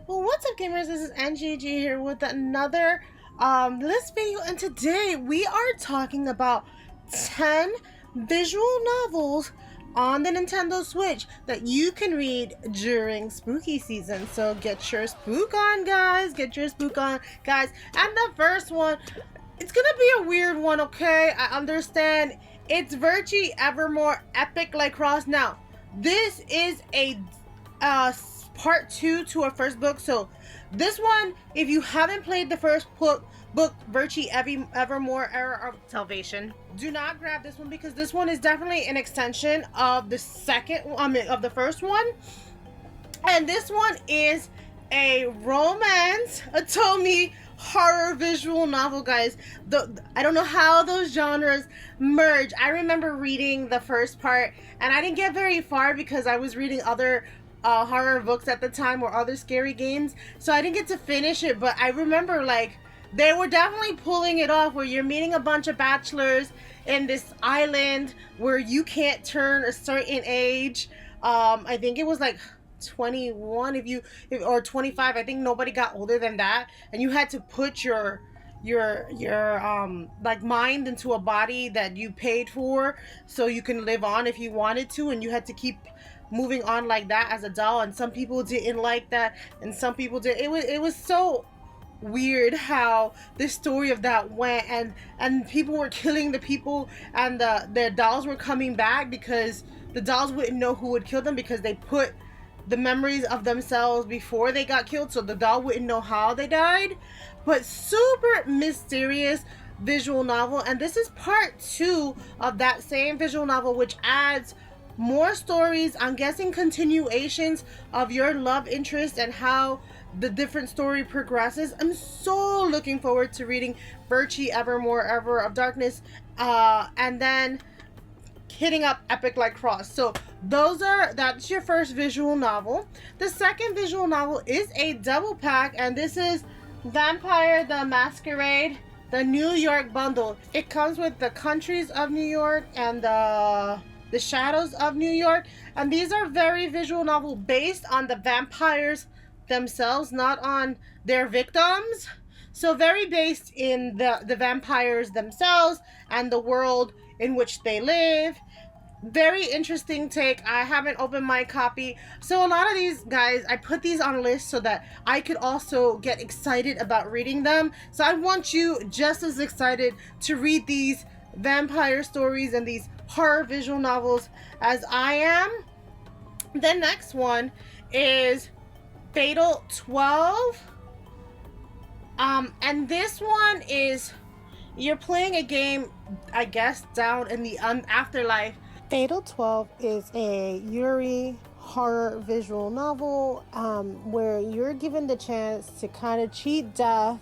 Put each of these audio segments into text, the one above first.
Well, what's up, gamers? This is NGG here with another list video, and today we are talking about 10 visual novels on the Nintendo Switch that you can read during spooky season. So get your spook on, guys. Get your spook on, guys. And the first one, it's gonna be a weird one, okay? I understand. It's Virche, Evermore, Epic Lycoris. Now, this is a part 2 to our first book. So this one, if you haven't played the first book, Virche, Evermore, Era of Salvation, do not grab this one, because this one is definitely an extension of the of the first one. And this one is a romance, a Tomy horror visual novel, guys. I don't know how those genres merge. I remember reading the first part and I didn't get very far because I was reading other horror books at the time, or other scary games, so I didn't get to finish it. But I remember, like, they were definitely pulling it off, where you're meeting a bunch of bachelors in this island where you can't turn a certain age. I think it was like 21 or 25. I think nobody got older than that, and you had to put your like mind into a body that you paid for so you can live on if you wanted to, and you had to keep moving on like that as a doll. And some people didn't like that, and some people did. It was so weird how the story of that went, and people were killing the people, and their dolls were coming back because the dolls wouldn't know who would kill them, because they put the memories of themselves before they got killed, so the doll wouldn't know how they died. But super mysterious visual novel, and this is part 2 of that same visual novel, which adds more stories. I'm guessing continuations of your love interest and how the different story progresses. I'm so looking forward to reading Virche, Evermore, Ever of Darkness, and then hitting up Epic Lycoris. So that's your first visual novel. The second visual novel is a double pack, and this is Vampire the Masquerade, the New York bundle. It comes with the Countries of New York and the Shadows of New York, and these are very visual novel based on the vampires themselves, not on their victims. So very based in the vampires themselves and the world in which they live. Very interesting take. I haven't opened my copy, so a lot of these, guys, I put these on a list so that I could also get excited about reading them. So I want you just as excited to read these vampire stories and these horror visual novels as I am. The next one is Fatal 12, and this one is, you're playing a game, I guess, down in the afterlife. Fatal 12 is a Yuri horror visual novel, where you're given the chance to kind of cheat death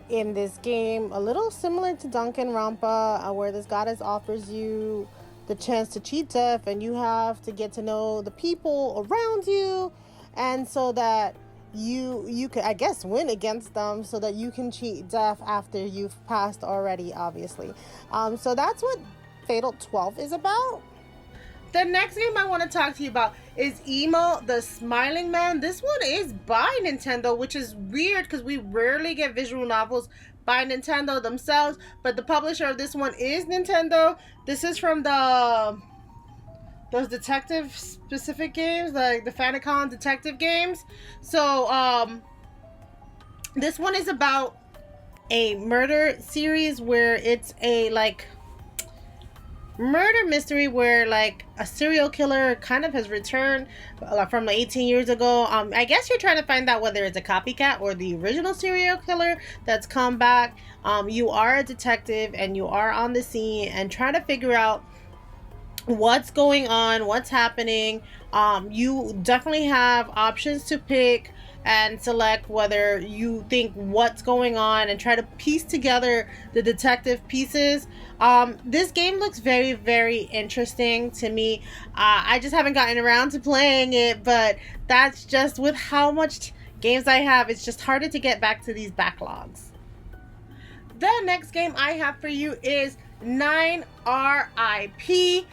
in this game, a little similar to Danganronpa, where this goddess offers you the chance to cheat death, and you have to get to know the people around you, and so that you could, I guess, win against them, so that you can cheat death after you've passed already, obviously. So that's what Fatal 12 is about. The next game I want to talk to you about is Emio the Smiling Man. This one is by Nintendo, which is weird because we rarely get visual novels by Nintendo themselves, but the publisher of this one is Nintendo. This is from those detective specific games, like the Famicom detective games. So this one is about a murder series where it's a murder mystery where a serial killer kind of has returned from 18 years ago. I guess you're trying to find out whether it's a copycat or the original serial killer that's come back. You are a detective and you are on the scene and trying to figure out what's going on, what's happening. You definitely have options to pick and select whether you think what's going on and try to piece together the detective pieces. This game looks very, very interesting to me. I just haven't gotten around to playing it, but that's just with how much games I have, it's just harder to get back to these backlogs. The next game I have for you is 9 R.I.P.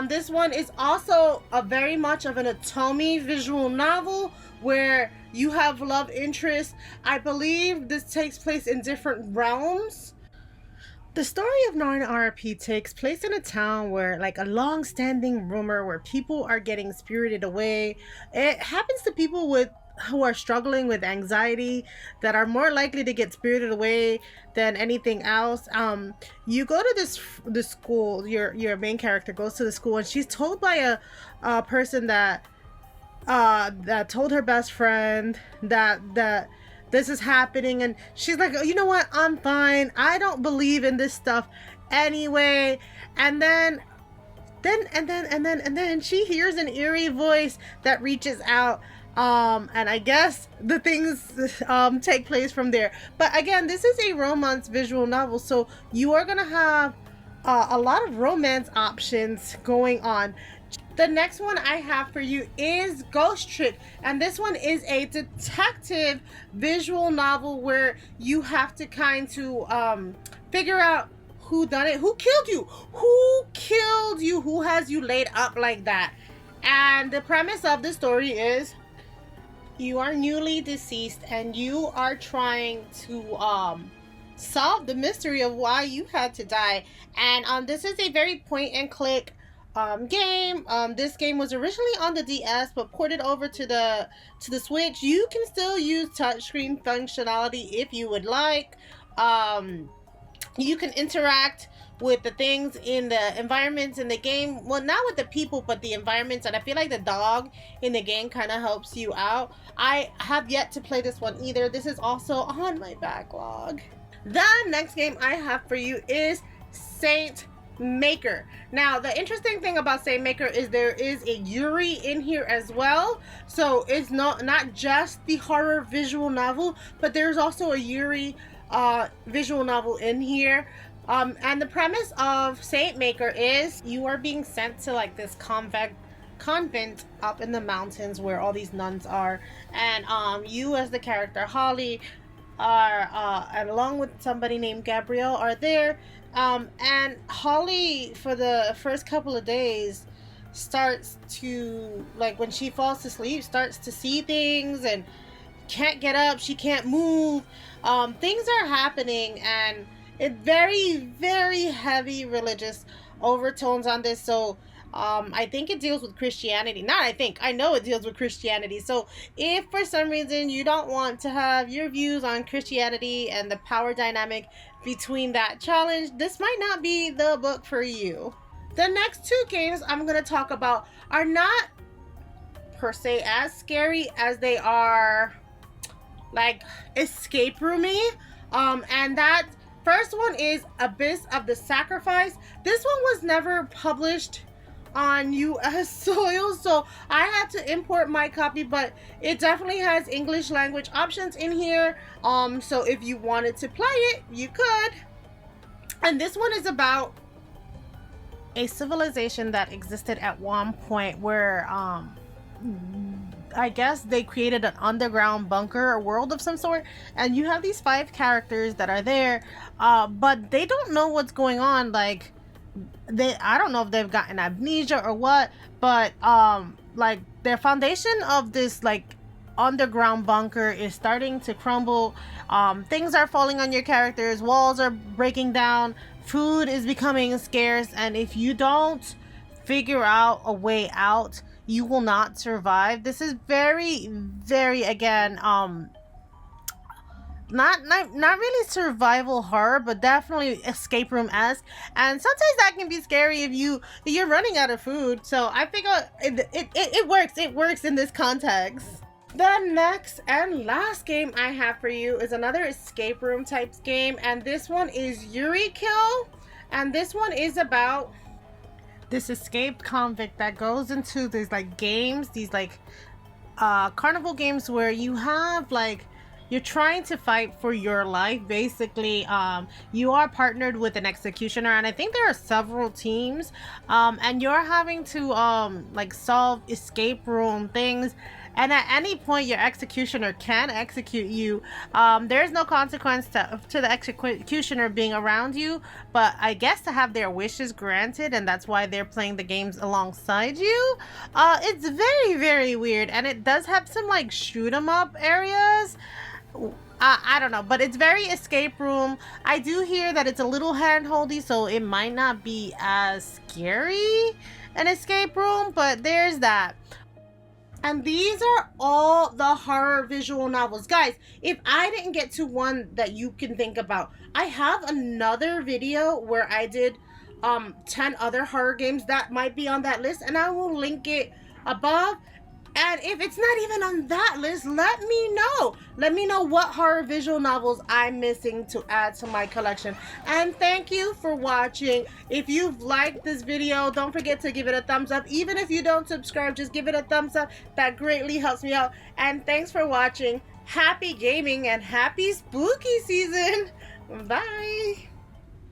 This one is also a very much of an Otome visual novel where you have love interest. I believe this takes place in different realms. The story of 9 R.I.P. takes place in a town where, like, a long-standing rumor where people are getting spirited away. It happens to people who are struggling with anxiety that are more likely to get spirited away than anything else. You go to this school. Your main character goes to the school, and she's told by a person that told her best friend that this is happening, and she's like, you know what, I'm fine, I don't believe in this stuff anyway. And then she hears an eerie voice that reaches out, and I guess the things take place from there. But again, this is a romance visual novel, so you are gonna have a lot of romance options going on. The next one I have for you is Ghost Trick, and this one is a detective visual novel where you have to kind of figure out who done it, who killed you, who has you laid up like that. And the premise of the story is you are newly deceased and you are trying to solve the mystery of why you had to die. And this is a very point and click game. This game was originally on the DS but ported over to the Switch. You can still use touchscreen functionality if you would like. You can interact with the things in the environments in the game. Well, not with the people, but the environments. And I feel like the dog in the game kind of helps you out. I have yet to play this one either. This is also on my backlog. The next game I have for you is Saint Maker. Now, the interesting thing about Saint Maker is there is a Yuri in here as well. So it's not just the horror visual novel, but there's also a Yuri visual novel in here. And the premise of Saint Maker is you are being sent to like this convent up in the mountains where all these nuns are, and you as the character Holly are and along with somebody named Gabrielle are there. And Holly, for the first couple of days, starts to, like, when she falls to sleep, starts to see things and can't get up, she can't move. Things are happening, and it's very, very heavy religious overtones on this. So I think it deals with Christianity. I know it deals with Christianity. So if for some reason you don't want to have your views on Christianity and the power dynamic between that challenge, this might not be the book for you. The next two games I'm going to talk about are not per se as scary as they are like escape roomy. And that first one is Abyss of the Sacrifice. This one was never published on US soil, so I had to import my copy, but it definitely has English language options in here. So if you wanted to play it, you could. And this one is about a civilization that existed at one point where I guess they created an underground bunker, a world of some sort, and you have these 5 characters that are there, but they don't know what's going on. Like, I don't know if they've gotten amnesia or what, but like their foundation of this like underground bunker is starting to crumble. Things are falling on your characters, walls are breaking down, food is becoming scarce, and if you don't figure out a way out, you will not survive. This is very, very, again, not really survival horror, but definitely escape room-esque. And sometimes that can be scary if you're running out of food. So I figure it works in this context. The next and last game I have for you is another escape room type game, and this one is Yurukill. And this one is about this escaped convict that goes into these like games, these like carnival games where you have like, you're trying to fight for your life basically. You are partnered with an executioner, and I think there are several teams, and you're having to like solve escape room things. and at any point your executioner can execute you. There's no consequence to the executioner being around you, but I guess to have their wishes granted, and that's why they're playing the games alongside you. It's very, very weird, and it does have some like shoot 'em up areas. I don't know, but it's very escape room. I do hear that it's a little handholdy, so it might not be as scary an escape room, but there's that. And these are all the horror visual novels. Guys, if I didn't get to one that you can think about, I have another video where I did 10 other horror games that might be on that list, and I will link it above. And if it's not even on that list, let me know. Let me know what horror visual novels I'm missing to add to my collection. And thank you for watching. If you've liked this video, don't forget to give it a thumbs up. Even if you don't subscribe, just give it a thumbs up. That greatly helps me out. And thanks for watching. Happy gaming and happy spooky season. Bye.